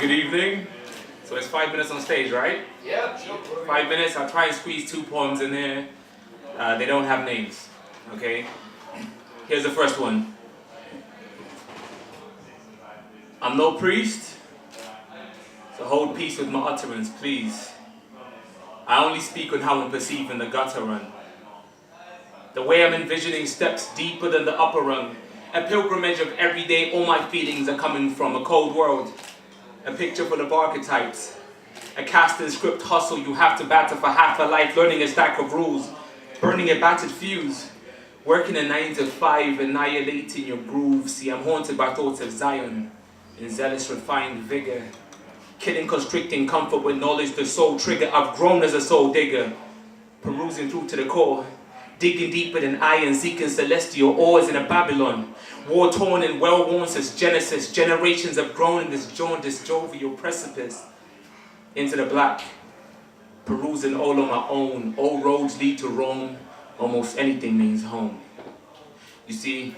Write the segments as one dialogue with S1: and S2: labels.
S1: good evening. So it's 5 minutes on stage, right?
S2: Yeah.
S1: 5 minutes, I'll try and squeeze 2 poems in there. They don't have names, okay? Here's the first one. I'm no priest, so hold peace with my utterance, please. I only speak on how I'm perceiving the gutter run. The way I'm envisioning steps deeper than the upper rung. A pilgrimage of every day all my feelings are coming from. A cold world, a picture full of archetypes. A cast and script hustle you have to batter for half a life, learning a stack of rules, burning a battered fuse, working a 9 to 5, annihilating your groove. See, I'm haunted by thoughts of Zion, in zealous refined vigor, killing constricting comfort with knowledge, the soul trigger. I've grown as a soul digger, perusing through to the core, digging deeper than iron, seeking celestial ores in a Babylon, war-torn and well-worn since Genesis. Generations have grown in this jaundiced, jovial precipice. Into the black, perusing all on my own. All roads lead to Rome, almost anything means home. You see,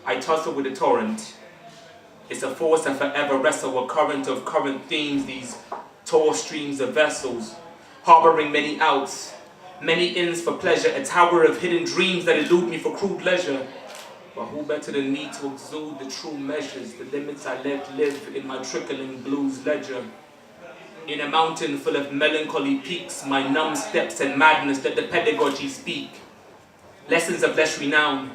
S1: I tussle with the torrent. It's a force that forever wrestle a current of current themes, these tall streams of vessels, harboring many outs, many inns for pleasure, a tower of hidden dreams that elude me for crude leisure. But who better than me to exude the true measures, the limits I let live in my trickling blues ledger? In a mountain full of melancholy peaks, my numb steps and madness let the pedagogy speak. Lessons of less renown,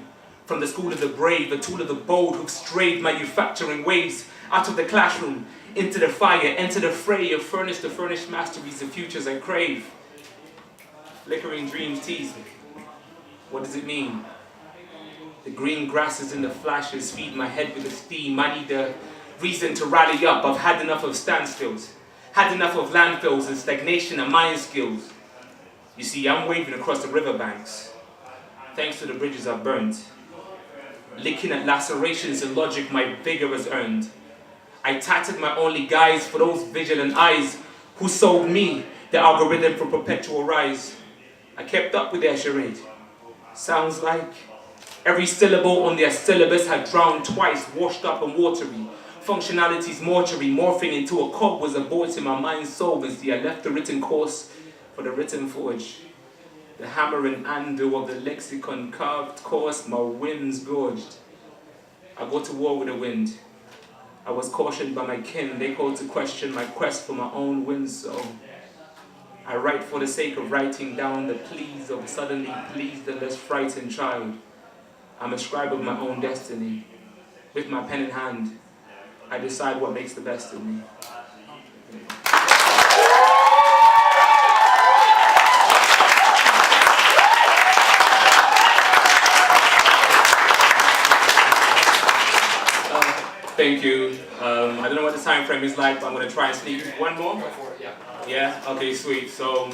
S1: from the school of the brave, a tool of the bold who've strayed manufacturing ways out of the classroom, into the fire, enter the fray of furnace to furnished masteries, the futures I crave. Flickering dreams tease me. What does it mean? The green grasses in the flashes feed my head with a steam. I need a reason to rally up. I've had enough of standstills, had enough of landfills and stagnation and mine skills. You see, I'm waving across the riverbanks, thanks to the bridges I've burned, licking at lacerations and logic my vigor has earned. I tattered my only guise for those vigilant eyes who sold me the algorithm for perpetual rise. I kept up with their charade. Sounds like every syllable on their syllabus had drowned twice, washed up and watery. Functionality's mortuary, morphing into a cog was aborting my mind's solvency. I left the written course for the written forge. The hammer and anvil of the lexicon carved course, my winds gorged. I go to war with the wind. I was cautioned by my kin. They called to question my quest for my own wind, so I write for the sake of writing down the pleas of a suddenly pleased and less frightened child. I'm a scribe of my own destiny. With my pen in hand, I decide what makes the best of me. Thank you. I don't know what the time frame is like, but I'm going to try and sneak one more. Yeah? Okay, sweet. So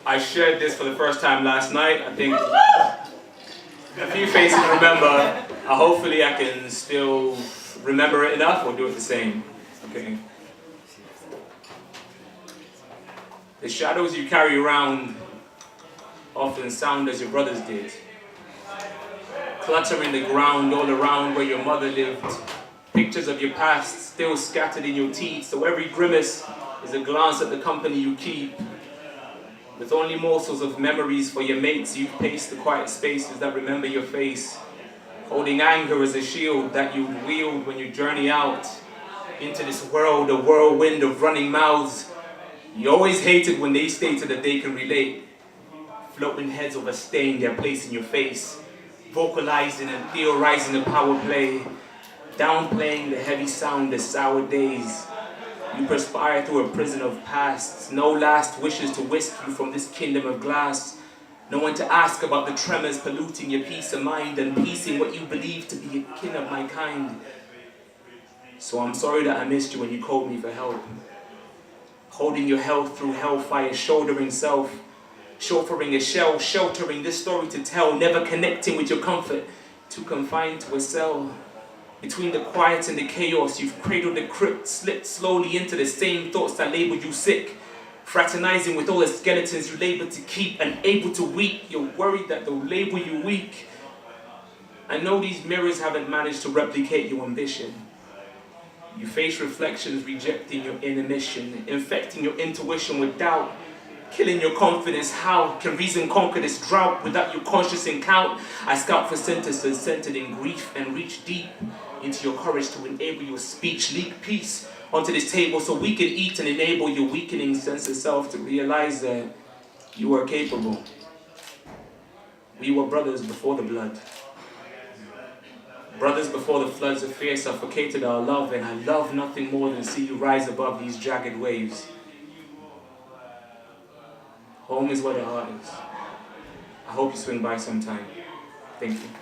S1: I shared this for the first time last night. I think a few faces remember. Hopefully I can still remember it enough or do it the same. Okay. The shadows you carry around often sound as your brothers did, cluttering the ground all around where your mother lived. Pictures of your past still scattered in your teeth, so every grimace is a glance at the company you keep. With only morsels of memories for your mates, you've paced the quiet spaces that remember your face, holding anger as a shield that you wield when you journey out into this world, a whirlwind of running mouths. You always hated when they stated that they can relate, floating heads overstaying their place in your face, vocalizing and theorizing the power play, downplaying the heavy sound, the sour days. You perspire through a prison of pasts, no last wishes to whisk you from this kingdom of glass. No one to ask about the tremors polluting your peace of mind and piecing what you believe to be a kin of my kind. So I'm sorry that I missed you when you called me for help. Holding your health through hellfire, shouldering self, chauffeuring a shell, sheltering this story to tell, never connecting with your comfort, too confined to a cell. Between the quiet and the chaos, you've cradled the crypt, slipped slowly into the same thoughts that labeled you sick. Fraternizing with all the skeletons you labored to keep, unable to weep, you're worried that they'll label you weak. I know these mirrors haven't managed to replicate your ambition. You face reflections, rejecting your inner mission, infecting your intuition with doubt, killing your confidence. How can reason conquer this drought without your conscious encounter? I scout for sentences centered in grief and reach deep into your courage to enable your speech. Leak peace onto this table so we can eat and enable your weakening sense of self to realize that you are capable. We were brothers before the blood. Brothers before the floods of fear suffocated our love, and I love nothing more than see you rise above these jagged waves. Home is where the heart is. I hope you swing by sometime. Thank you.